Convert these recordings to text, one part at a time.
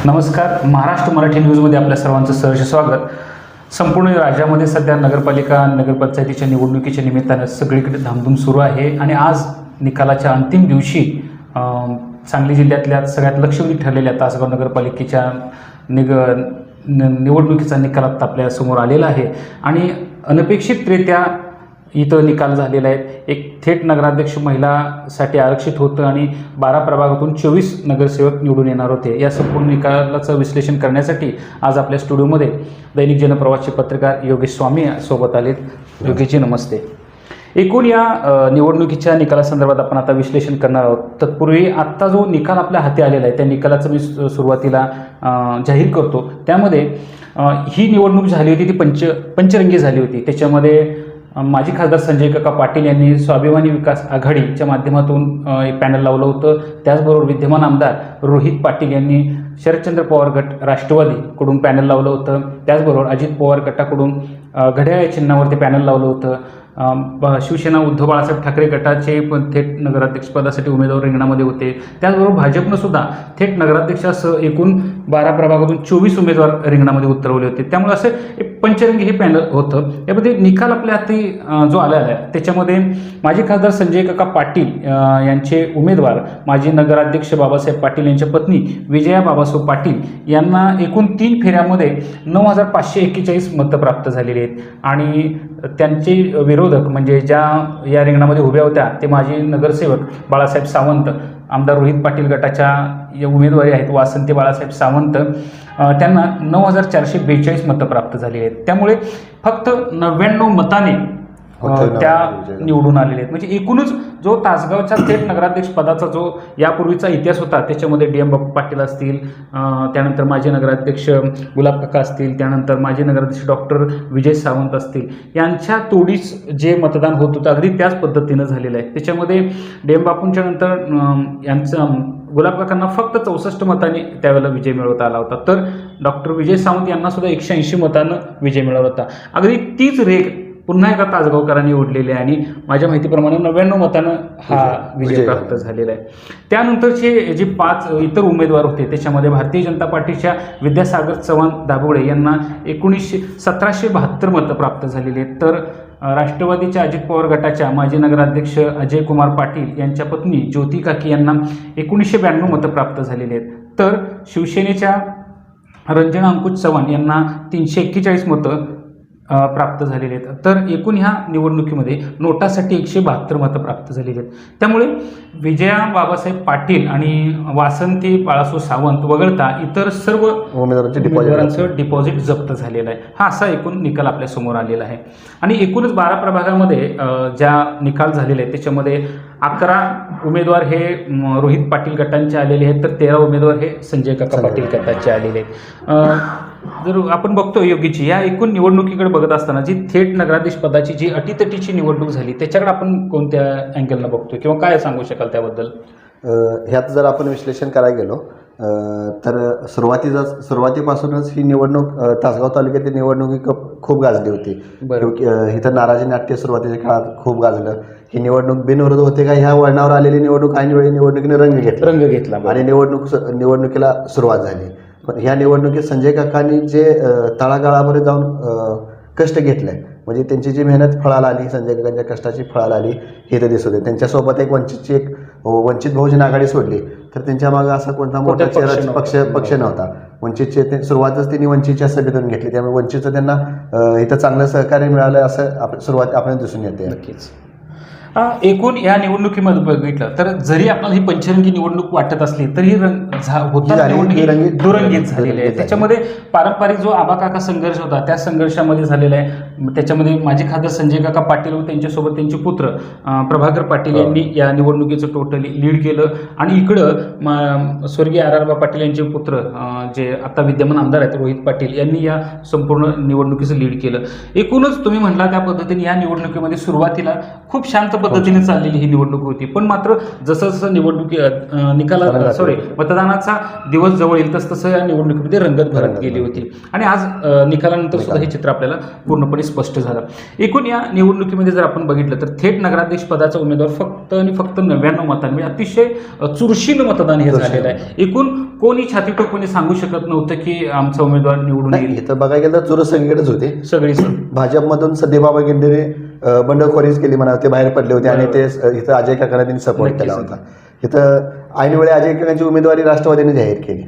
नमस्कार. महाराष्ट्र मराठी न्यूजमध्ये आपल्या सर्वांचं सहर्ष स्वागत. संपूर्ण राज्यामध्ये सध्या नगरपालिका नगरपंचायतीच्या निवडणुकीच्या निमित्तानं सगळीकडे धामधूम सुरू आहे आणि आज निकालाच्या अंतिम दिवशी सांगली जिल्ह्यातल्या सगळ्यात लक्षवेधी ठरलेल्या तासगाव नगरपालिकेच्या निवडणुकीचा निकाल आता आपल्या समोर आलेला आहे आणि अनपेक्षितरित्या इथं निकाल झालेला आहे. एक थेट नगराध्यक्ष महिलासाठी आरक्षित होतं आणि 12 प्रभागातून 24 नगरसेवक निवडून येणार होते. या संपूर्ण निकालाचं विश्लेषण करण्यासाठी आज आपल्या स्टुडिओमध्ये दैनिक जनप्रवासचे पत्रकार योगेश स्वामी सोबत आलेत. योगेशजी नमस्ते. एकूण या निवडणुकीच्या निकालासंदर्भात आपण आता विश्लेषण करणार आहोत. तत्पूर्वी आत्ता जो निकाल आपल्या हाती आलेला आहे त्या निकालाचं मी सुरुवातीला जाहीर करतो. त्यामध्ये ही निवडणूक झाली होती ती पंचरंगी झाली होती. त्याच्यामध्ये माजी खासदार संजय काका पाटील यांनी स्वाभिमानी विकास आघाडीच्या माध्यमातून एक पॅनल लावलं होतं. त्याचबरोबर विद्यमान आमदार रोहित पाटील यांनी शरदचंद्र पवार गट राष्ट्रवादीकडून पॅनल लावलं होतं. त्याचबरोबर अजित पवार गटाकडून घड्याळ या चिन्हावरती पॅनल लावलं होतं. शिवसेना उद्धव बाळासाहेब ठाकरे गटाचे पण थेट नगराध्यक्षपदासाठी उमेदवार रिंगणामध्ये होते. त्याचबरोबर भाजपनं सुद्धा थेट नगराध्यक्षासह एकूण 12 प्रभागातून 24 उमेदवार रिंगणामध्ये उतरवले होते. त्यामुळे असं एक पंचरंगी हे पॅनल होतं. यामध्ये निकाल आपल्या हाती जो आला आहे त्याच्यामध्ये माजी खासदार संजय काका पाटील यांचे उमेदवार माजी नगराध्यक्ष बाबासाहेब पाटील यांच्या पत्नी विजया बाबासाहेब पाटील यांना एकूण 3 फेऱ्यामध्ये 9,541 मतं प्राप्त झालेली आहेत आणि त्यांचे विरोधक म्हणजे ज्या या रिंगणामध्ये उभ्या होत्या ते माजी नगरसेवक बाळासाहेब सावंत, आमदार रोहित पाटील गटाच्या या उमेदवारी आहेत वासंती बाळासाहेब सावंत, त्यांना 9,442 मतं प्राप्त झाली आहेत. त्यामुळे फक्त 99 मताने त्या निवडून आलेले आहेत. म्हणजे एकूणच जो तासगावच्या थेट नगराध्यक्ष पदाचा जो यापूर्वीचा इतिहास होता त्याच्यामध्ये DM बापू पाटील असतील, त्यानंतर माजी नगराध्यक्ष गुलाब काका असतील, त्यानंतर माजी नगराध्यक्ष डॉक्टर विजय सावंत असतील, यांच्या तोडीस जे मतदान होत होतं अगदी त्याच पद्धतीनं झालेलं आहे. त्याच्यामध्ये DM बापूंच्या नंतर यांचं गुलाब काकांना फक्त 64 मतांनी त्यावेळेला विजय मिळवता आला होता. तर डॉक्टर विजय सावंत यांना सुद्धा 180 मतांनं विजय मिळवला होता. अगदी तीच रेग पुन्हा एका तासगावकरांनी ओढलेली आहे आणि माझ्या माहितीप्रमाणे 99 मतानं हा विजय प्राप्त झालेला आहे. त्यानंतरचे जे 5 इतर उमेदवार होते त्याच्यामध्ये भारतीय जनता पार्टीच्या विद्यासागर चव्हाण दाभोळे यांना 1772 मतं प्राप्त झालेली आहेत. तर राष्ट्रवादीच्या अजित पवार गटाच्या माजी नगराध्यक्ष अजय कुमार पाटील यांच्या पत्नी ज्योती काकी यांना 1992 मतं प्राप्त झालेली आहेत. तर शिवसेनेच्या रंजना अंकुश चव्हाण यांना 341 मतं प्राप्त झालेले आहेत. तर एकूण ह्या निवडणुकीमध्ये नोटासाठी 172 मतं प्राप्त झालेली आहेत. त्यामुळे विजया बाबासाहेब पाटील आणि वासंती बाळासाहेब सावंत वगळता इतर सर्व उमेदवारांचं डिपॉझिट जप्त झालेलं आहे. हा असा एकूण निकाल आपल्या समोर आलेला आहे. आणि एकूणच 12 प्रभागामध्ये ज्या निकाल झालेले आहेत त्याच्यामध्ये 11 उमेदवार हे रोहित पाटील गटांचे आलेले आहेत. तर 13 उमेदवार हे संजय काका पाटील गटाचे आलेले आहेत. जर आपण बघतो योगीची या एकूण निवडणुकीकडे बघत असताना जी थेट नगराध्यक्ष पदाची जी अटीतटीची निवडणूक झाली त्याच्याकडे आपण कोणत्या अँगलनं बघतो किंवा काय सांगू शकाल त्याबद्दल? ह्यात जर आपण विश्लेषण करायला गेलो तर सुरुवातीपासूनच ही निवडणूक तासगाव तालुक्यातील निवडणुकी खूप गाजली होती. इथं नाराजी नाट्य सुरुवातीच्या काळात खूप गाजलं. ही निवडणूक बिनविरोध होते का ह्या वळणावर आलेली निवडणूक ऐन वेळी निवडणुकीने रंग घेतला आणि निवडणुकीला सुरुवात झाली. पण ह्या निवडणुकीत संजय काकांनी जे तळागाळामध्ये जाऊन कष्ट घेतले म्हणजे त्यांची जी मेहनत फळाला आली, संजय काकांच्या कष्टाची फळाला आली हे तर दिसत होते. त्यांच्यासोबत एक वंचित बहुजन आघाडी सोडली तर त्यांच्या मागे असा कोणता मोठा चेहरा पक्ष नव्हता. वंचितचे सुरुवातच त्यांनी वंचितच्या सभेतून घेतली. त्यामुळे वंचितचं त्यांना इथं चांगलं सहकार्य मिळालं असं सुरुवात आपल्याला दिसून येते. नक्कीच. एकूण या निवडणुकीमध्ये बघितलं तर जरी आपल्याला ही पंचरंगी निवडणूक वाटत असली तरी दुरंगीत झालेली आहे. त्याच्यामध्ये पारंपरिक जो आबाकाका संघर्ष होता त्या संघर्षामध्ये झालेला आहे. त्याच्यामध्ये माजी खासदार संजय काका पाटील व त्यांच्यासोबत त्यांचे पुत्र प्रभाकर पाटील यांनी या निवडणुकीचं टोटली लीड केलं आणि इकडं स्वर्गीय RR पाटील यांचे पुत्र जे आता विद्यमान आमदार आहेत रोहित पाटील यांनी या संपूर्ण निवडणुकीचं लीड केलं. एकूणच तुम्ही म्हटला त्या पद्धतीने या निवडणुकीमध्ये सुरुवातीला खूप शांत पद्धतीने चाललेली ही निवडणूक होती. पण मात्र जसं जसं मतदानाचा दिवस जवळ येईल तसं या निवडणुकीमध्ये रंगत भरत गेली होती आणि आज निकालानंतर सुद्धा हे चित्र आपल्याला पूर्णपणे स्पष्ट झालं. एकूण या निवडणुकीमध्ये जर आपण बघितलं तर थेट नगराध्यक्ष पदाचा उमेदवार फक्त आणि फक्त 99 मतांनी अतिशय चुरशील मतदान हे झालेलं आहे. एकूण कोणी छाती टोकून सांगू शकत नव्हतं की आमचा उमेदवार निवडून येईल. इथं बघायला गेलं तर चुरस सगळीकडेच होते. सगळी भाजपमधून सदीबाबा गेंडेने बंडखोरीच केली म्हणा, ते बाहेर पडले होते आणि ते इथं अजय काकांना त्यांनी सपोर्ट केला होता. इथं ऐन वेळी अजय काकांची उमेदवारी राष्ट्रवादीने जाहीर केली.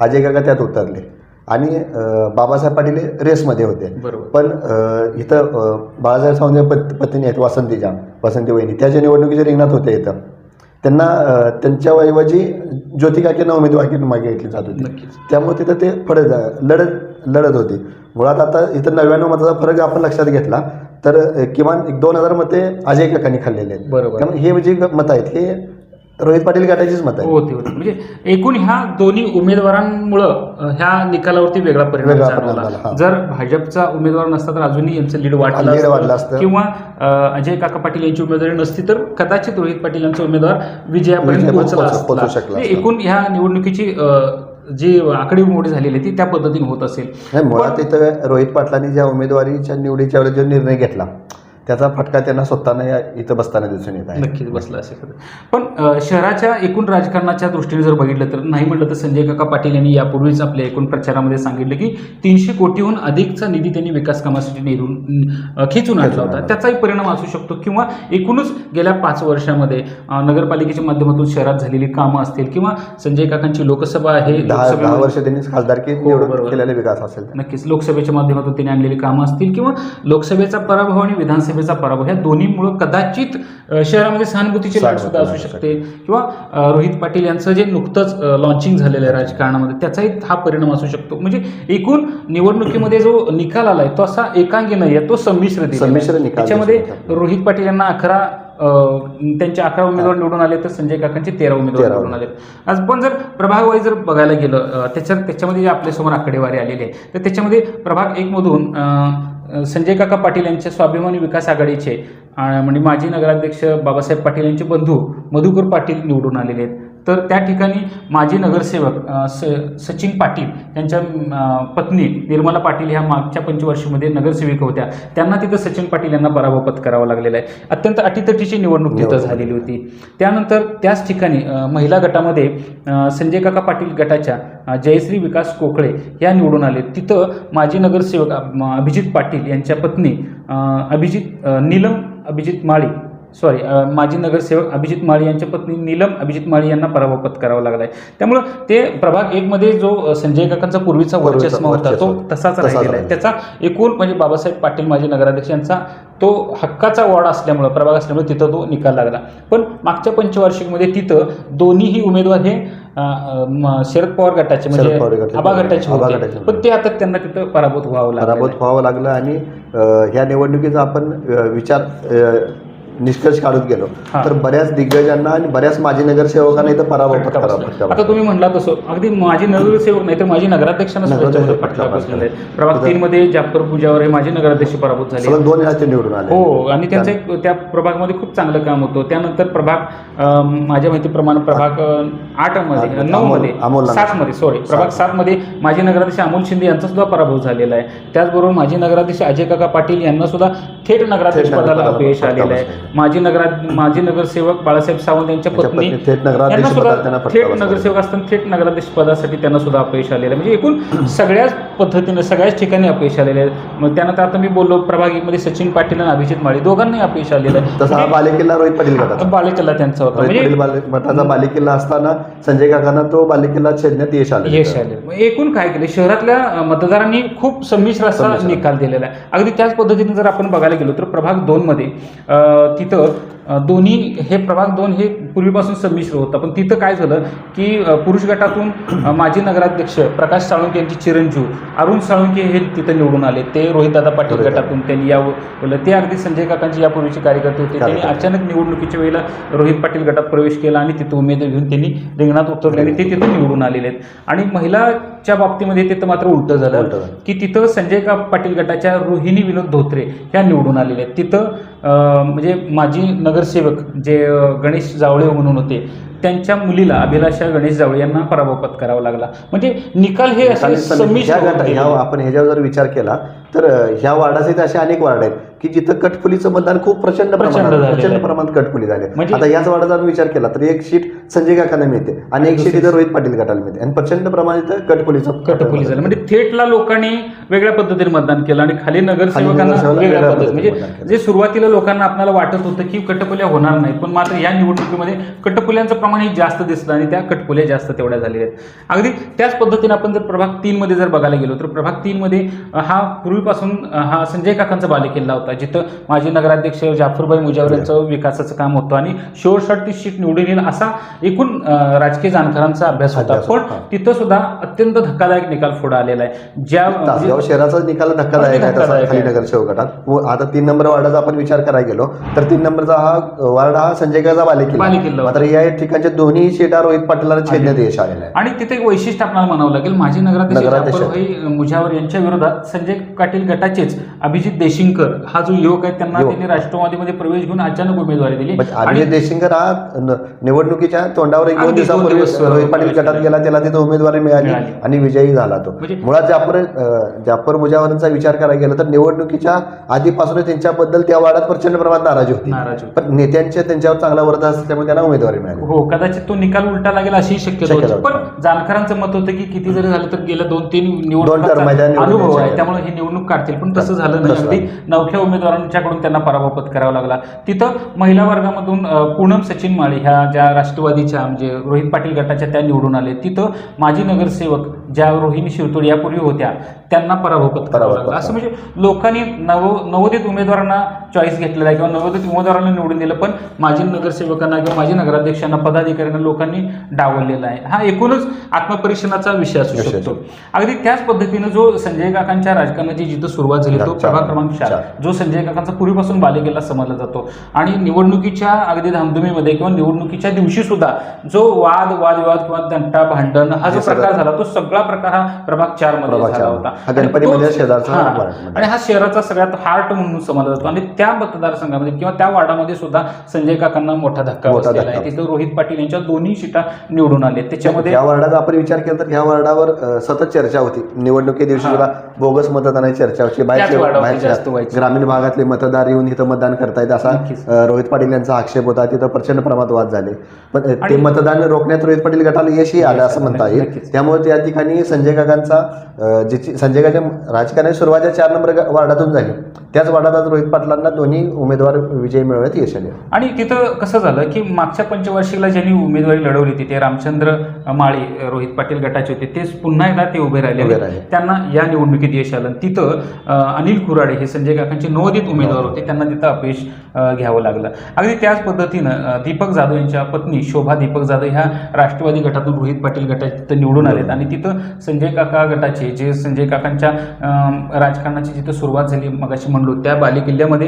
अजय काका त्यात उतरले आणि बाबासाहेब पाटील रेसमध्ये होते. पण इथं बाळासाहेब सावंत पत्नी आहेत वासंती वहिनी, त्याच्या निवडणुकीच्या रिंगणात होते. इथं त्यांना त्यांच्या ऐवजी ज्योती काकींना उमेदवारी मागे घेतली जात होती. त्यामुळे तिथं ते लढत होती. मुळात आता इथं 99 मताचा फरक आपण लक्षात घेतला तर किमान 1-2,000 मते अजय काकांनी खाल्लेले आहेत. बरोबर. त्यामुळे हे जे मत आहेत हे रोहित पाटील गटाचीच मत आहे. होते. म्हणजे एकूण ह्या दोन्ही उमेदवारांमुळं ह्या निकालावरती वेगळा परिणाम झाला. जर भाजपचा उमेदवार नसता तर अजूनही यांचं लीड वाढलं असतं किंवा अजय काका पाटील यांची उमेदवारी नसती तर कदाचित रोहित पाटील यांचा उमेदवार विजयापर्यंत पोहोचला असता. एकूण ह्या निवडणुकीची जी आकडेमोड झालेली ती त्या पद्धतीने होत असेल. मुळात इथं रोहित पाटलांनी ज्या उमेदवारीच्या निवडीच्या वेळेस जो निर्णय घेतला त्याचा फटका त्यांना स्वतःला इथं बसताना दिसून येत आहे. नक्कीच बसला असेल. पण शहराच्या एकूण राजकारणाच्या दृष्टीने जर बघितलं तर नाही म्हटलं तर संजय काका पाटील यांनी यापूर्वीच आपल्या एकूण प्रचारामध्ये सांगितलं की 300 कोटीहून अधिकचा निधी त्यांनी विकास कामासाठी खिचून आणला होता. त्याचाही परिणाम असू शकतो किंवा एकूणच गेल्या 5 वर्षामध्ये नगरपालिकेच्या माध्यमातून शहरात झालेली कामं असतील किंवा संजय काकांची लोकसभा आहे 10 वर्ष त्यांनी खासदारकी केलेला विकास असेल. नक्कीच लोकसभेच्या माध्यमातून त्यांनी आणलेली कामं असतील किंवा लोकसभेचा पराभव आणि विधानसभेचा पराभव ह्या दोन्हीमुळे कदाचित शहरामध्ये सहानुभूतीची लाट सुद्धा असू शकते किंवा रोहित पाटील यांचं जे नुकतंच लॉन्चिंग झालेलं आहे राजकारणामध्ये त्याचाही हा परिणाम असू शकतो. म्हणजे एकूण निवडणुकीमध्ये जो निकाल आलाय तो असा एकांगी नाही आहे, तो संमिश्र निकाल. त्याच्यामध्ये रोहित पाटील यांना त्यांचे 11 उमेदवार निवडून आले तर संजय काकांचे 13 उमेदवार निवडून आले. आज पण जर प्रभाग वाईज जर बघायला गेलं त्याच्यामध्ये जे आपल्यासमोर आकडेवारी आलेली आहे तर त्याच्यामध्ये प्रभाग 1 मधून संजय काका पाटील यांच्या स्वाभिमानी विकास आघाडीचे म्हणजे माजी नगराध्यक्ष बाबासाहेब पाटील यांचे बंधू मधुकर पाटील निवडून आलेले आहेत. तर त्या ठिकाणी माजी नगरसेवक सचिन पाटील यांच्या पत्नी निर्मला पाटील ह्या मागच्या पंचवर्षीमध्ये नगरसेविका होत्या. त्यांना तिथं सचिन पाटील यांना पराभव पत्करावा लागलेला आहे. अत्यंत अटीतटीची निवडणूक तिथं झालेली होती. त्यानंतर त्याच ठिकाणी महिला गटामध्ये संजय काका पाटील गटाच्या जयश्री विकास कोकळे या निवडून आले. तिथं माजी नगरसेवक अभिजित पाटील यांच्या पत्नी माजी नगरसेवक अभिजित माळी यांच्या पत्नी नीलम अभिजित माळी यांना पराभव पत्करावा लागला आहे. त्यामुळं ते प्रभाग 1 मध्ये जो संजय काकांचा पूर्वीचा वर्चस्व होता तो तसाच राहिलेला आहे. त्याचा एकूण म्हणजे बाबासाहेब पाटील माजी नगराध्यक्ष यांचा तो हक्काचा वॉर्ड असल्यामुळं प्रभाग असल्यामुळे तिथं तो निकाल लागला. पण मागच्या पंचवार्षिकमध्ये तिथं दोन्ही उमेदवार हे शरद पवार गटाचे म्हणजे आबा गटाचे होते. पण ते आता त्यांना तिथं पराभूत व्हावं लागलं आणि ह्या निवडणुकीचा आपण निष्कर्ष काढत गेलो तर बऱ्याच दिग्गजांना आणि बऱ्याच माजी नगरसेवकांना इथं पराभव पत्करावा. आता तुम्ही म्हणला तसं अगदी माजी नगरसेवक नाही तर माजी नगराध्यक्षांना फटका बसलेला आहे. प्रभाग 3 मध्ये जाफर पूजावर हे माजी नगराध्यक्ष पराभूत झाले. 2 वेळा ते निवडून आले. हो आणि त्यांचं त्या प्रभागामध्ये खूप चांगलं काम होतं. त्यानंतर माझ्या माहितीप्रमाणे प्रभाग 8 मध्ये 9 मध्ये 7 मध्ये प्रभाग 7 मध्ये माजी नगराध्यक्ष अमोल शिंदे यांचा सुद्धा पराभव झालेला आहे. त्याचबरोबर माजी नगराध्यक्ष अजय काका पाटील यांना सुद्धा थेट नगराध्यक्ष पदाला अपयश आलेलं आहे. माजी नगरसेवक बाळासाहेब सावंत यांच्या पत्नी यांना सुद्धा थेट नगरसेवक असताना थेट नगराध्यक्ष पदासाठी त्यांना सुद्धा अपयश आलेलं आहे. म्हणजे एकूण सगळ्याच पद्धतीने सगळ्याच ठिकाणी अपयश आलेले आहे. मग त्यानंतर आता मी बोललो प्रभाग 1 मध्ये सचिन पाटील आणि अभिजित माळी दोघांनाही अपयश आलेलं आहे. तसा बालेकिल्ला रोहित पाटील गटाचा बालेकिल्ला त्यांचा होता. म्हणजे बालेकिल्ला असताना संजय काकांना तो बालेकिल्ला छेदण्यात यश आले. एकूण काय केले शहरातल्या मतदारांनी खूप संमिश्र असा निकाल दिलेला आहे. अगदी त्याच पद्धतीने जर आपण बघायला गेलो तर प्रभाग 2 मध्ये तिथं दोन्ही हे प्रभाग 2 हे पूर्वीपासून संमिश्र होता. पण तिथं काय झालं की पुरुष गटातून माजी नगराध्यक्ष प्रकाश साळुंके यांचे चिरंजीव अरुण साळुंके हे तिथं निवडून आले. ते रोहितदादा पाटील गटातून त्यांनी यावं ते अगदी संजय काकांची यापूर्वीचे कार्यकर्ते होते. त्यांनी अचानक निवडणुकीच्या वेळेला रोहित पाटील गटात प्रवेश केला आणि तिथं उमेदवार घेऊन त्यांनी रिंगणात उतरले आणि ते तिथं निवडून आलेले आहेत. आणि महिलाच्या बाबतीमध्ये तिथं मात्र उलटं झालं की तिथं संजय पाटील गटाच्या रोहिणी विनोद धोत्रे ह्या निवडून आलेल्या आहेत. तिथं म्हणजे माजी नगरसेवक जे गणेश जावळे म्हणून होते, त्यांच्या मुलीला अभिलाषा गणेश जावळे यांना पराभव पत्करावा लागला. म्हणजे निकाल हे असे संमिश्र होत गेले. आपण ह्याच्यावर जर विचार केला तर ह्या वार्डाचे असे अनेक वार्ड आहेत की जिथं कटपुलीचं मतदान खूप प्रचंड प्रमाणात कटपुली झाले. आता याच वार्डाचा विचार केला तर एक सीट संजय काकांना मिळते आणि एक सीट इथं रोहित पाटील गटाला मिळते आणि प्रचंड प्रमाणात कटपुली झालं. म्हणजे थेटला लोकांनी वेगळ्या पद्धतीने मतदान केलं आणि खाली नगरसेवकांना वेगळ्या पद्धतीने. म्हणजे जे सुरुवातीला लोकांना आपल्याला वाटत होतं की कटपुल्या होणार नाहीत, पण मात्र या निवडणुकीमध्ये कटपुल्यांचं प्रमाण हे जास्त दिसलं आणि त्या कटपुल्या जास्त तेवढ्या झालेल्या आहेत. अगदी त्याच पद्धतीने आपण जर प्रभाग 3 मध्ये जर बघायला गेलो तर प्रभाग 3 मध्ये हा पूर्वीपासून हा संजय काकांचा बालेकिल्ला होता, जिथं माजी नगराध्यक्ष जाफरभाई मुजावर यांचं विकासाचं काम होतं आणि शेवटसाठी ती सीट निवडून येईल असा एकूण राजकीय जाणकारांचा अभ्यास होता. पण तिथं सुद्धा अत्यंत धक्कादायक निकाल पुढे आलेला आहे. ज्या तासगाव शहराचा निकाल धक्कादायक आहे तसा खाली नगरसेवक गटात. आता 3 नंबर वार्डाचा आपण विचार करायला गेलो तर 3 नंबरचा हा वार्ड हा संजय काकांचा बालेकिल्ला. मात्र या ठिकाणच्या दोन्ही सीटा रोहित पाटलांना छेदण्यात यश आलेलं आहे. आणि तिथे एक वैशिष्ट्य आपल्याला म्हणावं लागेल, माजी नगराध्यक्ष जाफरभाई मुजावर यांच्या विरोधात संजय पाटील गटाचेच अभिजित देशिंगकर हा जो युवक आहे त्यांनी राष्ट्रवादीमध्ये प्रवेश घेऊन अचानक उमेदवारी दिली. अभिजित देशिंगकर हा निवडणुकीच्या तोंडावर 1-2 दिवसापूर्वी रोहित पाटील गटात गेला, त्याला तिथे उमेदवारी मिळाली आणि विजयी झाला तो. मुळात जाफर मुजावरांचा विचार करायला गेला तर निवडणुकीच्या आधीपासूनच त्यांच्याबद्दल त्या वार्डात प्रचंड प्रमाणात नाराजी होती, पण नेत्यांच्या त्यांच्यावर चांगला वर्धा असल्यामुळे त्यांना उमेदवारी मिळाली. हो, कदाचित तो निकाल उलटा लागेल अशी शक्यता होती. पण जाणकारांचं मत होतं की किती जरी झालं तर गेल्या 2-3 निवडणुकीचा अनुभव आहे त्यामुळे ही निवडणूक काढतील, पण तसं झालं नाही. अगदी नवख्या उमेदवारांच्याकडून त्यांना पराभव पत्करावा लागला. तिथं महिला वर्गामधून पूनम सचिन माळी ह्या ज्या राष्ट्रवादीच्या म्हणजे रोहित पाटील गटाच्या त्या निवडून आले. तिथं माजी नगरसेवक ज्या रोहिणी शिरतोड यापूर्वी होत्या त्यांना पराभव पत्करावा लागला. असं म्हणजे लोकांनी नवोदित उमेदवारांना चॉईस घेतलेला आहे किंवा नवोदित उमेदवारांना निवडून दिलं, पण माजी नगरसेवकांना किंवा माजी नगराध्यक्षांना पदाधिकाऱ्यांना लोकांनी डावललेला आहे. हा एकूणच आत्मपरीक्षणाचा विषय असू शकतो. अगदी त्याच पद्धतीनं जो संजय काकांच्या राजकारणाची जिथं सुरुवात झाली तो प्रभाग क्रमांक 4 जो संजय काकांचा पूर्वीपासून बालेकिल्ला समजला जातो आणि निवडणुकीच्या अगदी धामधुमीमध्ये किंवा निवडणुकीच्या दिवशी सुद्धा जो वादविवाद किंवा तंटा भांडण हा जो प्रकार झाला तो सगळा प्रकार हा प्रभाग 4 मध्ये झाला होता. आणि हा शहराचा सगळ्यात हार्ट म्हणून समजला जातो आणि त्या मतदारसंघामध्ये किंवा त्या वार्डामध्ये सुद्धा संजय काकांना मोठा धक्का बसलेला आहे. तिथं रोहित पाटील यांच्या दोन्ही सीटा निवडून आले. त्याच्यामध्ये या वार्डाचा आपण विचार केला तर ह्या वार्डावर सतत चर्चा होती. निवडणुकी दिवशी सुद्धा बोगस मतदानाची चर्चा होती. ग्रामीण भागातले मतदार येऊन इथं मतदान करतायत असा रोहित पाटील यांचा आक्षेप होता. तिथं प्रचंड प्रमाणात वाद झाले, पण ते मतदान रोखण्यात रोहित पाटील गटाला यशही आलं असं म्हणता येईल. त्यामुळे त्या ठिकाणी संजय काकांचा संजय काकांच्या राजकारणाची सुरुवात 4 नंबर वार्डातून झाली. त्याच वार्डात रोहित पाटलांना दोन्ही उमेदवार विजय मिळवण्यात यश आले. आणि तिथं कसं झालं की मागच्या पंचवार्षिकला ज्यांनी उमेदवारी लढवली होती ते रामचंद्र माळी रोहित पाटील गटाचे होते, ते पुन्हा एकदा ते उभे राहिले. त्यांना या निवडणुकीत यश आलं. तिथं अनिल खुराडे हे संजय काकांचे नवोदित उमेदवार होते, त्यांना तिथं अपयश घ्यावं लागलं. अगदी त्याच पद्धतीनं दीपक जाधव यांच्या पत्नी शोभा दीपक जाधव ह्या राष्ट्रवादी गटातून रोहित पाटील गटात निवडून आलेत आणि तिथं संजय काका गटाचे जे संजय काकांच्या राजकारणाची जिथं सुरुवात झाली मगाशी म्हणलो त्या बालेकिल्ल्यामध्ये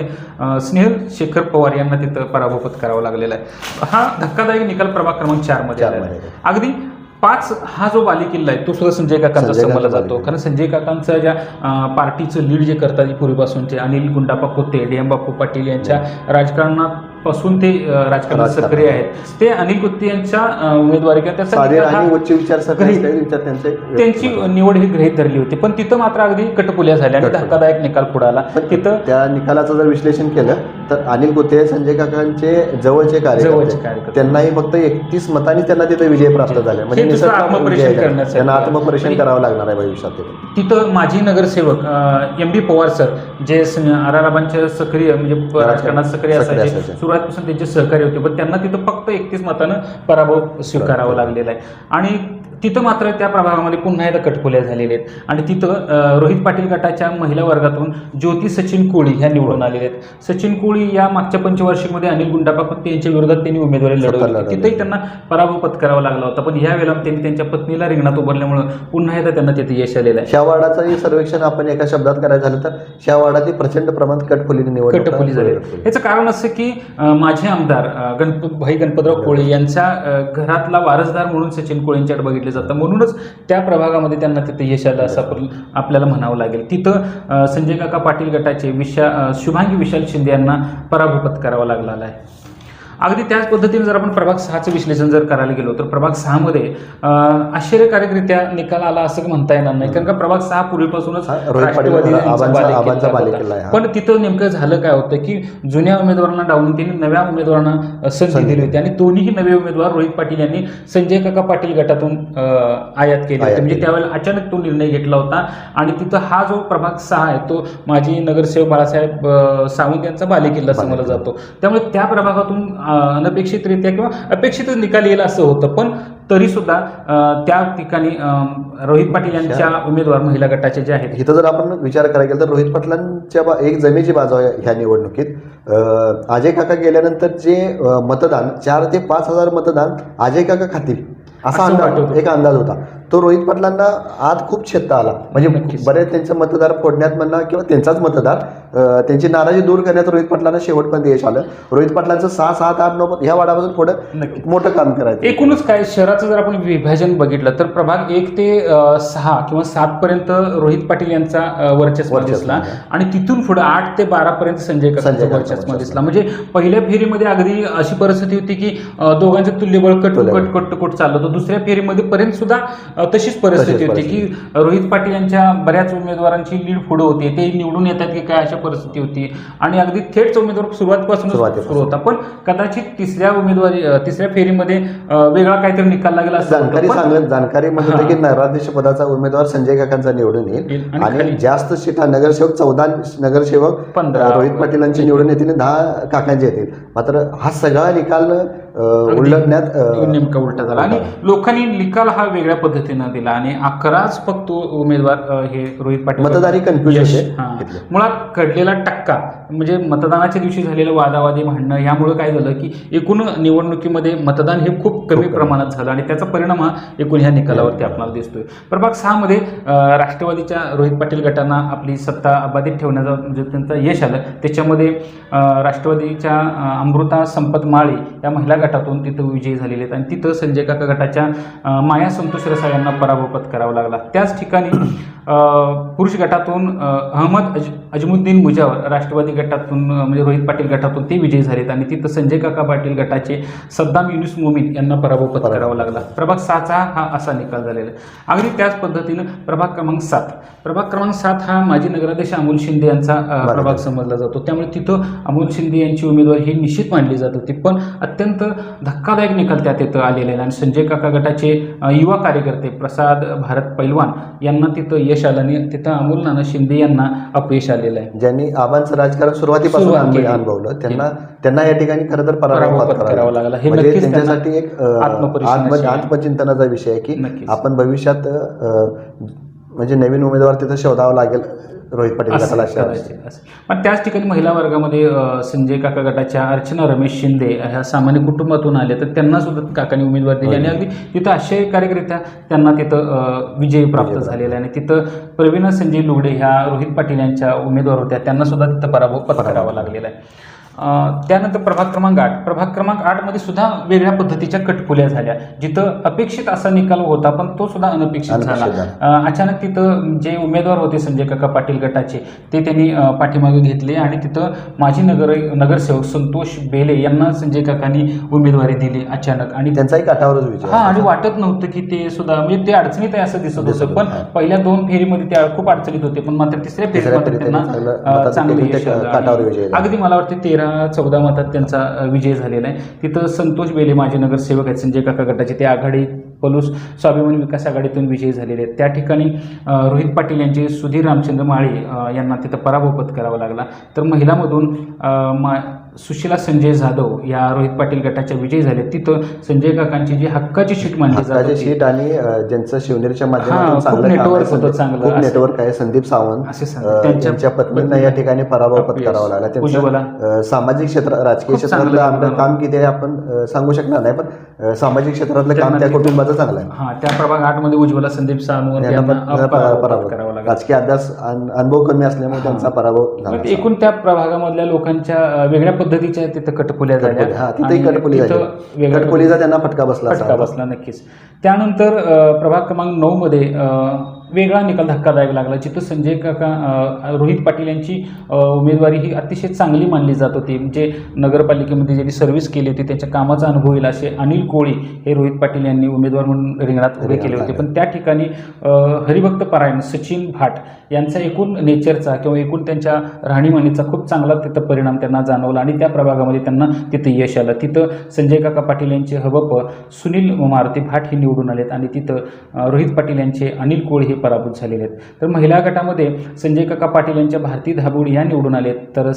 स्नेहल शेखर पवार यांना तिथं पराभव पत्करावा लागलेला आहे. हा धक्कादायक निकाल प्रभाग क्रमांक 4 मध्ये आलेला आहे. अगदी 5 हा जो बालेकिल्ला आहे तो सुद्धा संजय काकांचा समजला जातो, कारण संजय काकांचा ज्या पार्टीचं लीड जे करतात पूर्वीपासूनचे अनिल गुंडाप्पा खोते, DM बापू पाटील यांच्या राजकारणात पासून ते राजकारणात सक्रिय आहेत. ते अनिल गुत्ते यांच्या उमेदवारी त्यांची निवड ही गृहीत धरली होती, पण तिथं मात्र अगदी कटपुल्या झाल्या आणि धक्कादायक निकाल पुढे आला. तिथं त्या निकालाचं जर विश्लेषण केलं तर अनिल गुत्ते संजय काकांचे जवळचे कार्यकर्ते त्यांनाही फक्त 31 मतांनी त्यांना तिथे विजय प्राप्त झाले. म्हणजे त्यांना आत्मपरीक्षण करावं लागणार आहे भविष्यात. तिथं माजी नगरसेवक MB पवार सर जे आराराबांच्या सक्रिय म्हणजे राजकारणात सक्रिय असायचे, सुरुवातीपासून त्यांचे सहकारी होते, पण त्यांना तिथं फक्त 31 मतानं पराभव स्वीकारावा लागलेला आहे. आणि तिथं मात्र त्या प्रभागामध्ये पुन्हा एकदा कटपुल्या झालेल्या आहेत आणि तिथं रोहित पाटील गटाच्या महिला वर्गातून ज्योती सचिन कोळी ह्या निवडून आलेल्या आहेत. सचिन कोळी या मागच्या पंचवार्षिकमध्ये अनिल गुंडाप्पा खोते यांच्या विरोधात त्यांनी उमेदवारी लढवली, तिथेही त्यांना पराभव पत्करावा लागला होता, पण या वेळेला त्यांनी त्यांच्या पत्नीला रिंगणात उभारल्यामुळे पुन्हा एकदा त्यांना तिथे यश आलेलं आहे. ह्या वार्डाचंही सर्वेक्षण आपण एका शब्दात करायचं झालं तर ह्या वार्डाची प्रचंड प्रमाणात कटपुली झाली. याचं कारण असं की माझे आमदार भाई गणपतराव कोळी यांच्या घरातला वारसदार म्हणून सचिन कोळींच्याकडे बघितले केलं जातं, म्हणूनच त्या प्रभागामध्ये त्यांना तिथं यश आलं असं आपल्याला म्हणावं लागेल. तिथं संजय काका पाटील गटाचे शुभांगी विशाल शिंदे यांना पराभव पत्करावा लागला आहे. अगदी त्याच पद्धतीने जर आपण प्रभाग 6चं विश्लेषण जर करायला गेलो तर प्रभाग 6मध्ये आश्चर्यकारकरित्या निकाल आला असं म्हणता येणार नाही, कारण का प्रभाग 6 पूर्वीपासूनच राष्ट्रवादी यांचा बालेकिल्ला आहे. पण तिथं नेमकं झालं काय होतं की जुन्या उमेदवारांना डावलून त्यांनी नव्या उमेदवारांना संधी दिली होती आणि दोन्ही नवे उमेदवार रोहित पाटील यांनी संजय काका पाटील गटातून आयात केली होती. म्हणजे त्यावेळेला अचानक तो निर्णय घेतला होता आणि तिथं हा जो प्रभाग 6 आहे तो माजी नगरसेवक बाळासाहेब सावंत यांचा बालेकिल्ला समजला जातो. त्यामुळे त्या प्रभागातून अनपेक्षितरित्या किंवा अपेक्षितच निकाल येईल असं होतं, पण तरी सुद्धा त्या ठिकाणी रोहित पाटील यांच्या उमेदवार महिला गटाचे जे आहेत, इथं जर आपण विचार करायला गेलं तर रोहित पाटलांच्या एक जमेची बाजू आहे ह्या निवडणुकीत. अजय काका गेल्यानंतर जे मतदान 4 ते 5 हजार मतदान अजय काका खातील असा एक अंदाज होता. तो रोहित पाटलांना आज खूप छेदता आला. म्हणजे बरेच त्यांचं मतदार फोडण्यात म्हणा किंवा त्यांचाच मतदार त्यांची नाराजी दूर करण्यात रोहित पाटलांना शेवटपर्यंत यश आलं. रोहित पाटलांचं 6, 7, 8, 9 ह्या वाडापासून पुढं मोठं काम करायचं. एकूणच काय शहराचं जर आपण विभाजन बघितलं तर प्रभाग 1 ते 6 किंवा 7 पर्यंत रोहित पाटील यांचा वर्चस्व दिसला आणि तिथून पुढे 8 ते 12 पर्यंत संजय काकांचा वर्चस्व दिसला. म्हणजे पहिल्या फेरीमध्ये अगदी अशी परिस्थिती होती की दोघांचं तुल्यबळ कट चाललं होतं. दुसऱ्या फेरीमध्ये पर्यंत सुद्धा तशीच परिस्थिती होती की रोहित पाटील यांच्या बऱ्याच उमेदवारांची लीड पुढे होती, ते निवडून येतात की काय अशा परिस्थिती होती आणि अगदी थेट उमेदवार सुरुवातीपासून सुरू होता. पण कदाचित तिसऱ्या फेरीमध्ये वेगळा काहीतरी निकाल लागला असं जाणकारी म्हणत की नगराध्यक्ष पदाचा उमेदवार संजय काकांचा निवडून येईल आणि जास्त सीटा नगरसेवक 14 नगरसेवक 15 रोहित पाटीलांची निवडून येतील, 10 काकांचे येतील. मात्र हा सगळा निकाल उल्लंघण्यात नेमका उलटा झाला आणि लोकांनी निकाल हा वेगळ्या पद्धतीनं दिला आणि 11च फक्त उमेदवार हे रोहित पाटील मतदारी कन्फ्युजन. मुळात घडलेला टक्का म्हणजे मतदानाच्या दिवशी झालेलं वादावादी भांडणं यामुळे काय झालं की एकूण निवडणुकीमध्ये मतदान हे खूप कमी प्रमाणात झालं आणि त्याचा परिणाम हा एकूण ह्या निकालावरती आपल्याला दिसतोय. प्रभाग 6 मध्ये राष्ट्रवादीच्या रोहित पाटील गटांना आपली सत्ता अबाधित ठेवण्याचं म्हणजे त्यांचं यश आलं. त्याच्यामध्ये राष्ट्रवादीच्या अमृता संपत माळी या महिला गटातून तिथं विजयी झालेले आहेत आणि तिथं संजय काका गटाच्या माया संतोष रसाळ यांना पराभव पत्करावा लागला. त्याच ठिकाणी पुरुष गटातून अहमद अजमुद्दीन मुजावर राष्ट्रवादी गटातून म्हणजे रोहित पाटील गटातून ते विजयी झालेत आणि तिथं संजय काका पाटील गटाचे सद्दाम युनुस मोमीन यांना पराभव पत्करावा लागला. प्रभाग 6चा हा असा निकाल झालेला आहे. अगदी त्याच पद्धतीनं प्रभाग क्रमांक 7 हा माजी नगराध्यक्ष अमोल शिंदे यांचा प्रभाग समजला जातो. त्यामुळे तिथं अमोल शिंदे यांची उमेदवारी ही निश्चित मानली जात होती, पण अत्यंत धक्कादायक निकाल त्यात तिथं आलेला आहे आणि संजय काका गटाचे युवा कार्यकर्ते प्रसाद भारत पैलवान यांना तिथं यश आलं आणि तिथं अमोल नाना शिंदे यांना अपयश आलेलं आहे. ज्यांनी आबांचं राजकारण सुरुवातीपासून अनुभवलं त्यांना या ठिकाणी खरं तर पराभव पत्करावा लागला. हे त्यांच्यासाठी एक आत्मचिंतनाचा विषय आहे की आपण भविष्यात म्हणजे नवीन उमेदवार तिथं शोधावा लागेल रोहित पाटील गटाला. पण त्याच ठिकाणी महिला वर्गामध्ये संजय काका गटाच्या अर्चना रमेश शिंदे ह्या सामान्य कुटुंबातून आले तर त्यांना सुद्धा काकांनी उमेदवारी दिली आणि अगदी तिथं आश्चर्यकारकरित्या त्यांना तिथं विजय प्राप्त झालेला आहे आणि तिथं प्रवीणा संजय लुगडे ह्या रोहित पाटील यांच्या उमेदवार होत्या, त्यांना सुद्धा तिथं पराभव पत्करावा लागलेला आहे. त्यानंतर प्रभाग क्रमांक 8 मध्ये सुद्धा वेगळ्या पद्धतीच्या कटपुल्या झाल्या, जिथं अपेक्षित असा निकाल होता पण तो सुद्धा अनपेक्षित झाला. अचानक तिथं जे उमेदवार होते संजय काका पाटील गटाचे ते त्यांनी पाठीमागे घेतले आणि तिथं माजी नगरसेवक संतोष बेले यांना संजय काकांनी उमेदवारी दिली अचानक आणि त्यांचा एक काठावरच विजय. आणि वाटत नव्हतं की ते सुद्धा म्हणजे ते अडचणीत आहे असं दिसत होतं, पण पहिल्या 2 फेरीमध्ये ते खूप अडचणीत होते, पण मात्र तिसऱ्या फेरीमध्ये त्यांना चांगलं यश आलं. अगदी मला वाटतं 13-14 मतात त्यांचा विजय झालेला आहे. तिथं संतोष बेले माजी नगरसेवक आहेत संजय काका गटाचे, ते आघाडी पलूस स्वाभिमानी विकास आघाडीतून विजयी झालेले आहेत. त्या ठिकाणी रोहित पाटील यांचे सुधीर रामचंद्र माळी यांना तिथं पराभव पत्करावा लागला. तर महिलामधून सुशीला संजय जाधव या रोहित पाटील गटाच्या विजयी झाले. तिथं संजय काकांची जी हक्काची सीट मानली जाते सीट आणि ज्यांचं शिवनेरीच्या माध्यमातून नेटवर्क आहे संदीप सावंत त्यांच्या पत्नींना या ठिकाणी पराभव पत्करावा लागला. त्यांच्या सामाजिक क्षेत्र राजकीय क्षेत्रातलं आपलं काम किती आहे आपण सांगू शकणार नाही, पण सामाजिक क्षेत्रातलं काम त्या कुटुंबाचं चांगलं आहे. हां, त्या प्रभाग 8 मध्ये उज्ज्वला संदीप सावंत यांना पराभव करावा लागला. राजकीय अनुभव कमी असल्यामुळे त्यांचा पराभव झाला. एकूण त्या प्रभागामधल्या लोकांच्या वेगळ्या पद्धतीच्या तिथं कटपुल्या झाल्या. तिथेही कटपुलीचा त्यांना फटका बसला नक्कीच. त्यानंतर प्रभाग क्रमांक 9 मध्ये वेगळा निकाल धक्कादायक लागला, जिथं संजय काका रोहित पाटील यांची उमेदवारी ही अतिशय चांगली मानली जात होती. म्हणजे नगरपालिकेमध्ये ज्यांनी सर्व्हिस केली होती त्यांच्या कामाचा अनुभव येईल असे अनिल कोळी हे रोहित पाटील यांनी उमेदवार म्हणून रिंगणात उभे केले होते. पण त्या ठिकाणी हरिभक्त परायण सचिन भाट यांचा एकूण नेचरचा किंवा एकूण त्यांच्या राहणीमानीचा खूप चांगला तिथं परिणाम त्यांना जाणवला आणि त्या प्रभागामध्ये त्यांना तिथं यश आलं. तिथं संजय काका पाटील यांचे हबप सुनील मारुती भाट हे निवडून आलेत आणि तिथं रोहित पाटील यांचे अनिल कोळी हे पराभूत झालेले आहेत. तर महिला गटामध्ये संजय काका पाटील यांच्या भारती धाबोडी या निवडून आलेत, तर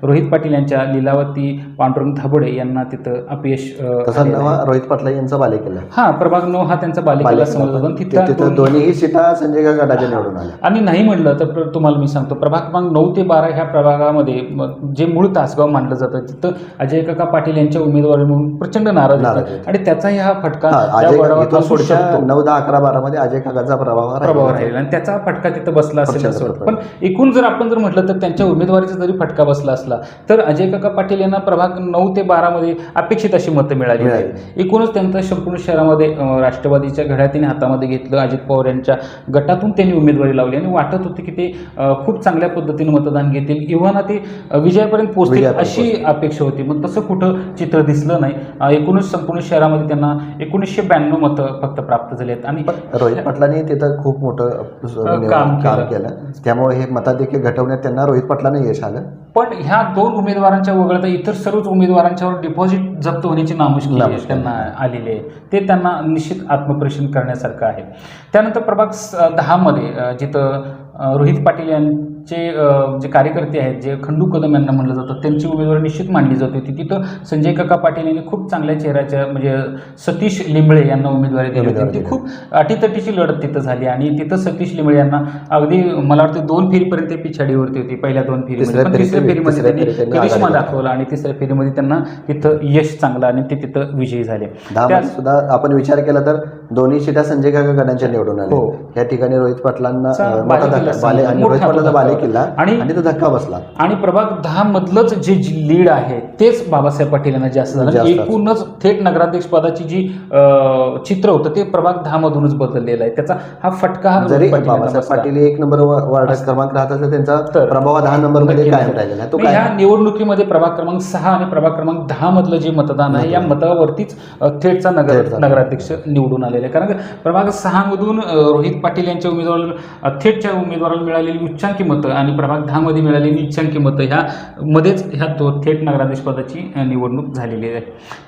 रोहित पाटील यांच्या लीलावती पांडुरंग धाबोडे यांना तिथं अपयश. रोहित पाटील यांचा बालेकिल्ला, हा प्रभाग 9 हा त्यांचा बालेकिल्ला समजला जातो. तिथं दोन्ही सीटा संजय काका गटाच्या निवडून आल्या. आणि नाही म्हटलं तर तुम्हाला मी सांगतो, प्रभाग क्रमांक 9 ते 12 ह्या प्रभागामध्ये जे मूळ तासगाव मानलं जातं तिथं अजय काका पाटील यांच्या उमेदवारी म्हणून प्रचंड नाराज होता आणि त्याचाही हा फटका 9, 10, 11, 12 मध्ये अजय काकाचा प्रभाव राहिला आणि त्याचा फटका तिथं बसला असेल असं वाटतं. पण एकूण जर आपण जर म्हटलं तर त्यांच्या उमेदवारीचा जरी फटका बसला असला तर अजय काका पाटील यांना प्रभाग 9 ते 12 मध्ये अपेक्षित अशी मतं मिळाली. एकूणच त्यांचं संपूर्ण शहरामध्ये राष्ट्रवादीच्या घड्यातीने हातामध्ये घेतलं. अजित पवार यांच्या गटातून त्यांनी उमेदवारी लावली आणि वाटत होते की ते खूप चांगल्या पद्धतीने मतदान घेतील किंवा ते विजयापर्यंत पोहोचतील अशी अपेक्षा होती. मग तसं कुठं चित्र दिसलं नाही. एकूणच संपूर्ण शहरामध्ये त्यांना 1992 मतं फक्त प्राप्त झाली आहेत आणि रोहित पाटलांनी तिथं खूप मोठं काम केलं, त्यामुळे हे मताधिक्य घटवण्यात त्यांना रोहित पाटलांना यश आलं. पण ह्या 2 उमेदवारांच्या वगळता इतर सर्वच उमेदवारांच्यावर डिपॉझिट जप्त होण्याची नामुष्की त्यांना आलेली आहे. ते त्यांना निश्चित आत्मपरीक्षण करण्यासारखं आहे. त्यानंतर प्रभाग 10 मध्ये जिथं रोहित पाटील यांचे जे कार्यकर्ते आहेत, जे खंडू कदम यांना म्हणलं जातं, त्यांची उमेदवारी निश्चित मांडली जात होती. तिथं संजय काका पाटील यांनी खूप चांगल्या चेहऱ्याच्या म्हणजे सतीश लिंबळे यांना उमेदवारी दिली होती. ती खूप अटीतटीची लढत तिथं झाली आणि तिथं सतीश लिंबळे यांना अगदी मला वाटतं 2 फेरीपर्यंत पिछाडीवरती होती पहिल्या 2 फेरीमध्ये. पण तिसऱ्या फेरीमध्ये त्यांनी करिश्मा दाखवला आणि तिसऱ्या फेरीमध्ये त्यांना तिथं यश चांगलं आणि ते तिथं विजयी झाले. सुद्धा आपण विचार केला तर दोन्ही सीटा संजय काका गटांच्या निवडून आल्या. या ठिकाणी रोहित पाटलांना बालेकिल्ला आणि तो धक्का बसला आणि प्रभाग 10 मधलंच जे लीड आहे तेच बाबासाहेब पाटील यांना जास्त झालं. एकूणच थेट नगराध्यक्ष पदाची जी चित्र होतं ते प्रभाग 10 मधूनच बदललेलं आहे. त्याचा हा फटका जरी बाबासाहेब पाटील 1 नंबर वार्ड क्रमांक राहत असेल त्यांचा प्रभाव 10 नंबर मध्ये कायम राहिलेला आहे. ह्या निवडणुकीमध्ये प्रभाग क्रमांक 6 आणि प्रभाग क्रमांक 10 मधलं जे मतदान आहे या मतावरतीच थेटचा नगराध्यक्ष निवडून आलेला आहे. कारण प्रभाग 6 मधून रोहित पाटील यांच्या उमेदवाराला थेटच्या उमेदवाराला मिळालेली उच्चांकी मतं आणि प्रभाग 10 मध्ये मिळालेली निच्चांकी मतं ह्या मध्येच ह्या थेट नगराध्यक्ष पदाची निवडणूक झालेली आहे.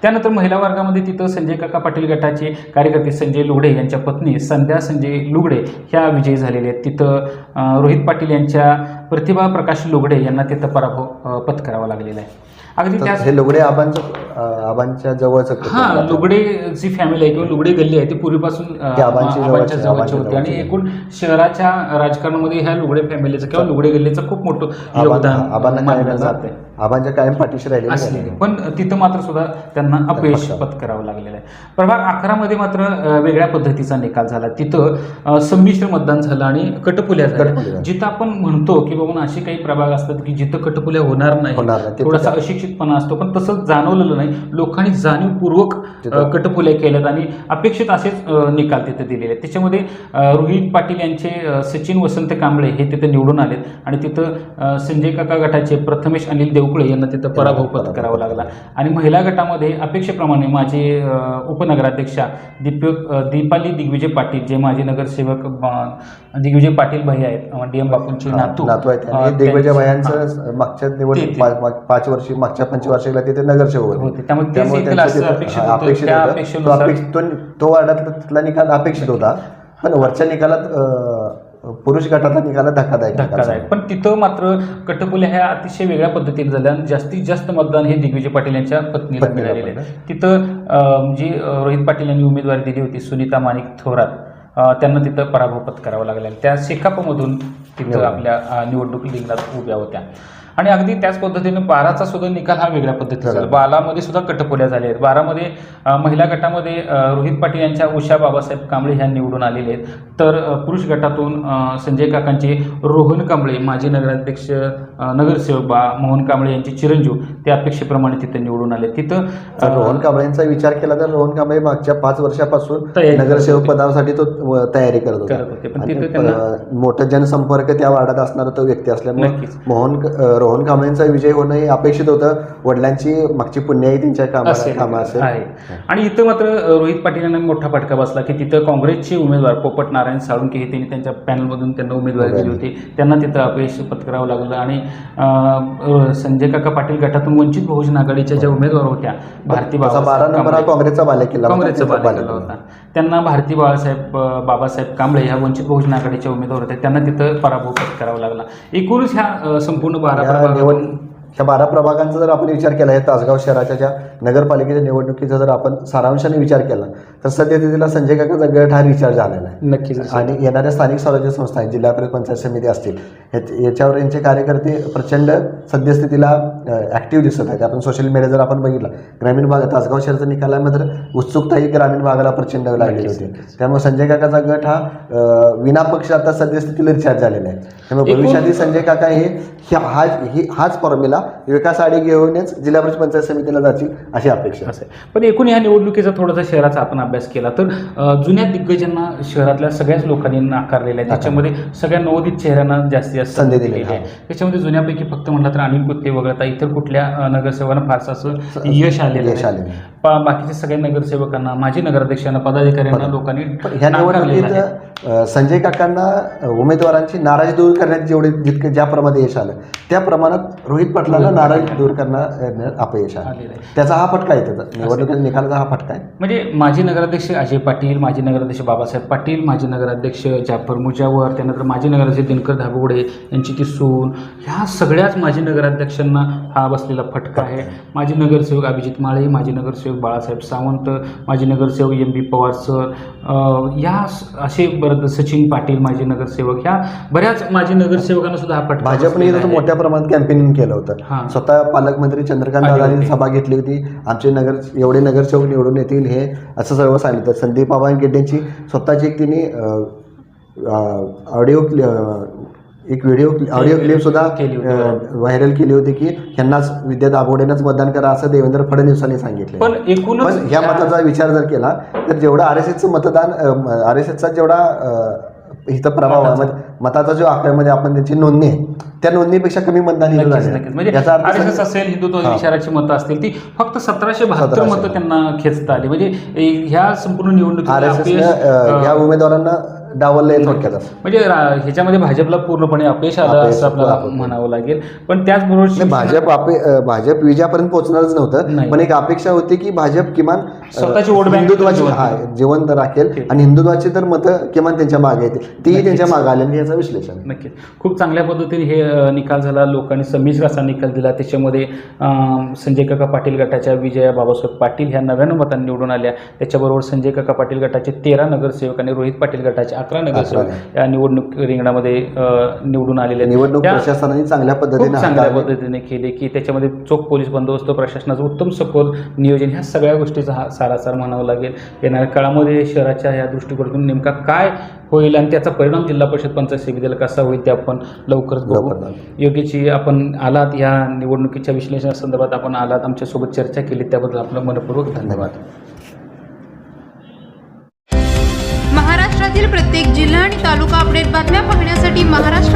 त्यानंतर महिला वर्गामध्ये तिथं संजय काका पाटील गटाचे कार्यकर्ते संजय लुगडे यांच्या पत्नी संध्या संजय लुगडे ह्या विजयी झालेले आहेत. तिथं रोहित पाटील यांच्या प्रतिभा प्रकाश लुगडे यांना तिथं पराभव पत्करावा लागलेला आहे. अगदी त्या हे लुगडे आबांच्या जवळचं, हा लुगडे जी फॅमिली आहे किंवा लुगडे गल्ली आहे ती पूर्वीपासून आबांच्या जवळची होती आणि एकूण शहराच्या राजकारणामध्ये ह्या लुगडे फॅमिलीचं किंवा लुगडे गल्लीचं खूप मोठं योगदान मानलं जात आहे. आबांच्या कायम पाठीशी राहिले, पण तिथं मात्र सुद्धा त्यांना अपयश पत्करावं लागलेलं आहे. प्रभाग 11 मध्ये मात्र वेगळ्या पद्धतीचा निकाल झाला. तिथं संमिश्र मतदान झालं आणि कटपुल्या झाल्या. जिथं आपण म्हणतो की बाबा असे काही प्रभाग असतात की जिथं कटपुल्या होणार नाही, थोडासा अशिक्षितपणा असतो, पण तसं जाणवलेलं नाही. लोकांनी जाणीवपूर्वक कटपुल्या केल्यात आणि अपेक्षित असेच निकाल तिथे दिलेले आहेत. त्याच्यामध्ये रोहित पाटील यांचे सचिन वसंत कांबळे हे तिथे निवडून आलेत आणि तिथं संजय काका गटाचे प्रथमेश अनिल देवकुळे यांना तिथं पराभव पत्करावा लागला. आणि महिला गटामध्ये अपेक्षेप्रमाणे माझे उपनगराध्यक्षा दीपाली दिग्विजय पाटील जे माजी नगरसेवक दिग्विजय पाटील भाई आहेत, DM बापूंचे नातू आहेत. दिग्विजय भाईंचं मागच्या निवडणूक 5 वर्ष मागच्या 5 वर्षाला तिथे नगरसेवक होते, त्यामुळे तो वार्डातला निकाल अपेक्षित होता. पण वरच्या निकालात पुरुष गटातला निकाला धक्कादायक. पण तिथं मात्र कटपुल्या ह्या अतिशय वेगळ्या पद्धतीने झाल्या आणि जास्तीत जास्त मतदान हे दिग्विजय पाटील यांच्या पत्नीला मिळालेलं आहे. तिथं जी रोहित पाटील यांनी उमेदवारी दिली होती सुनीता माणिक थोरात, त्यांना तिथं पराभव पत्करावा लागला. त्या शेकापमधून तिथं आपल्या निवडणूक रिंगणात उभ्या होत्या. आणि अगदी त्याच पद्धतीने 12चा सुद्धा निकाल हा वेगळ्या पद्धतीचा झाला. 12मध्ये सुद्धा कटपुल्या झाल्या आहेत. 12मध्ये महिला गटामध्ये रोहित पाटील यांच्या उषा बाबासाहेब कांबळे ह्या निवडून आलेले आहेत. तर पुरुष गटातून संजय काकांचे रोहन कांबळे माजी नगराध्यक्ष नगरसेवक मोहन कांबळे यांचे चिरंजीव ते अपेक्षेप्रमाणे तिथे निवडून आले. तिथं रोहन कांबळेंचा विचार केला तर रोहन कांबळे मागच्या 5 वर्षापासून नगरसेवक पदासाठी तो तयारी करत होते. पण आणि तिथे त्यांना मोठा जनसंपर्क त्या वार्डात असणारा तो व्यक्ती असल्यामुळे रोहन कांबळेंचा विजय होणं हे अपेक्षित होतं. वडिलांची मागची पुण्याई त्यांच्या कामा असेल. आणि इथं मात्र रोहित पाटील यांना मोठा फटका बसला की तिथं काँग्रेसचे उमेदवार पोपट नारायण साळुंके हे त्यांनी त्यांच्या पॅनलमधून त्यांना उमेदवारी दिली होती. त्यांना तिथं अपयश पत्करावं लागलं. आणि संजय काका पाटील गटातून वंचित बहुजन आघाडीच्या ज्या उमेदवार होत्या भारती 12 नंबर हा काँग्रेसचा बालेकिल्ला होता. त्यांना भारती बाबासाहेब कांबळे ह्या वंचित बहुजन आघाडीच्या उमेदवार होत्या. त्यांना तिथं पराभव पत्करावा लागला. एकूणच ह्या संपूर्ण 12 प्रभागांचा जर आपण विचार केला, तासगाव शहराच्या ज्या नगरपालिकेच्या निवडणुकीचा जर आपण सारांशाने विचार केला तर सध्या संजय काकाचा गट हा रिचार्ज झालेला आहे. नक्कीच. आणि येणाऱ्या स्थानिक स्वराज्य संस्था आहेत, जिल्हा परिषद पंचायत समिती असतील, याच्यावर यांचे कार्यकर्ते प्रचंड सद्यस्थितीला ॲक्टिव्ह दिसत आहेत. आपण सोशल मीडिया जर आपण बघितला, ग्रामीण भागात तासगाव शहराच्या निकालामध्ये तर उत्सुकताही ग्रामीण भागाला प्रचंड लागली होती. त्यामुळे संजय काकाचा गट हा विना पक्ष आता सद्यस्थितीला रिचार्ज झालेला आहे. त्यामुळे भविष्यातील संजय काका हाच फॉर्म्युला विकास आडी घेऊनच जिल्हा परिषद पंचायत समितीला जातील अशी अपेक्षा असेल. पण एकूण ह्या निवडणुकीचा थोडासा शहराचा आपण अभ्यास केला तर जुन्या दिग्गजांना शहरातल्या सगळ्याच लोकांनी नाकारलेला आहे. त्याच्यामध्ये सगळ्या नवोदित चेहऱ्यांना जास्तीत जास्त संधी दिलेली आहे. त्याच्यामध्ये जुन्यापैकी फक्त म्हटलं तर अनिल कुत्ते वगळता इतर कुठल्या नगरसेवकांना फारसं असं यश आलेलं आहे. बाकीच्या सगळ्या नगरसेवकांना, माजी नगराध्यक्षांना, पदाधिकाऱ्यांना लोकांनी ह्या निवडणुकीत संजय काकांना उमेदवारांची नाराजी दूर करण्यात जितकं ज्या प्रमाणात यश आलं त्या प्रमाणात रोहित पाटलांना नाराजी दूर करण्यात अपयश आलं. त्याचा हा फटका आहे. त्याचा निवडणुकीच्या निकालाचा हा फटका आहे. म्हणजे माजी नगराध्यक्ष अजय पाटील, माजी नगराध्यक्ष बाबासाहेब पाटील, माजी नगराध्यक्ष जाफर मुजावर, त्यानंतर माजी नगराध्यक्ष दिनकर धाबुगडे यांची ती सून, ह्या सगळ्याच माजी नगराध्यक्षांना हा बसलेला फटका आहे. माजी नगरसेवक अभिजित माळे, माजी नगरसेवक बाळासाहेब सावंत, माजी नगरसेवक MB पवार सर, या असे बरं सचिन पाटील माजी नगरसेवक, ह्या बऱ्याच माजी नगरसेवकांना सुद्धा हा फटका. भाजपने मोठ्या प्रमाणात कॅम्पेनिंग केलं होतं. स्वतः पालकमंत्री चंद्रकांत दादांनी सभा घेतली होती. आमचे एवढे नगरसेवक निवडून येतील हे असं सर्व सांगितलं. संदीप बाबा गेड्डेंची स्वतःची एक तिने ऑडिओ क्लिप सुद्धा व्हायरल केली होती की ह्यांनाच विद्या दाभोडेंनाच मतदान करा असं देवेंद्र फडणवीसांनी सांगितलं. पण ह्या मताचा विचार जर केला तर जेवढा RSSचं मतदान, RSSचा जेवढा इथं प्रभाव आहे, मताचा जो आकड्यामध्ये आपण त्यांची नोंदणी आहे त्या नोंदणीपेक्षा कमी मतदान म्हणजे RSS असेल, हिंदुत्व विचाराची मतं असतील, ती फक्त 1772 मतं त्यांना खेचता आली. म्हणजे ह्या संपूर्ण निवडणुकीत या उमेदवारांना डावललंय थोडक्यात. म्हणजे ह्याच्यामध्ये भाजपला पूर्णपणे अपयश आलं असं आपल्याला म्हणावं लागेल. पण त्याचबरोबर भाजप विजयापर्यंत पोहोचणारच नव्हतं. पण एक अपेक्षा होती की भाजप किमान स्वतःची वोट बँक हिंदुत्वाची जिवंत राखेल आणि हिंदुत्वाची तर मतं किमान त्यांच्या मागे येतील, तीही त्यांच्या मागे आले याचं विश्लेषण. नक्कीच खूप चांगल्या पद्धतीने हे निकाल झाला. लोकांनी संमिश्र असा निकाल दिला. त्याच्यामध्ये संजय काका पाटील गटाच्या विजया बाबासाहेब पाटील ह्या 99 मतांनी निवडून आल्या. त्याच्याबरोबर संजय काका पाटील गटाचे 13 नगरसेवक आणि रोहित पाटील गटाचे 11 नगरसेवक या निवडणूक रिंगणामध्ये निवडून आलेले. निवडणूक प्रशासनाने चांगल्या पद्धतीने केले की त्याच्यामध्ये चोख पोलीस बंदोबस्त, प्रशासनाचं उत्तम सखोल नियोजन, ह्या सगळ्या गोष्टीचा हा सारासार म्हणावं लागेल. येणाऱ्या काळामध्ये शहराच्या या दृष्टिकोनातून नेमका काय होईल आणि त्याचा परिणाम जिल्हा परिषद पंचायत समितीला कसा होईल ते आपण लवकरच बघू. योगेशजी, आपण आलात या निवडणुकीच्या विश्लेषणासंदर्भात, आपण आलात, आमच्यासोबत चर्चा केली, त्याबद्दल आपलं मनपूर्वक धन्यवाद. महाराष्ट्रातील प्रत्येक जिल्हा आणि तालुका अपडेट बातम्या पाहण्यासाठी महाराष्ट्र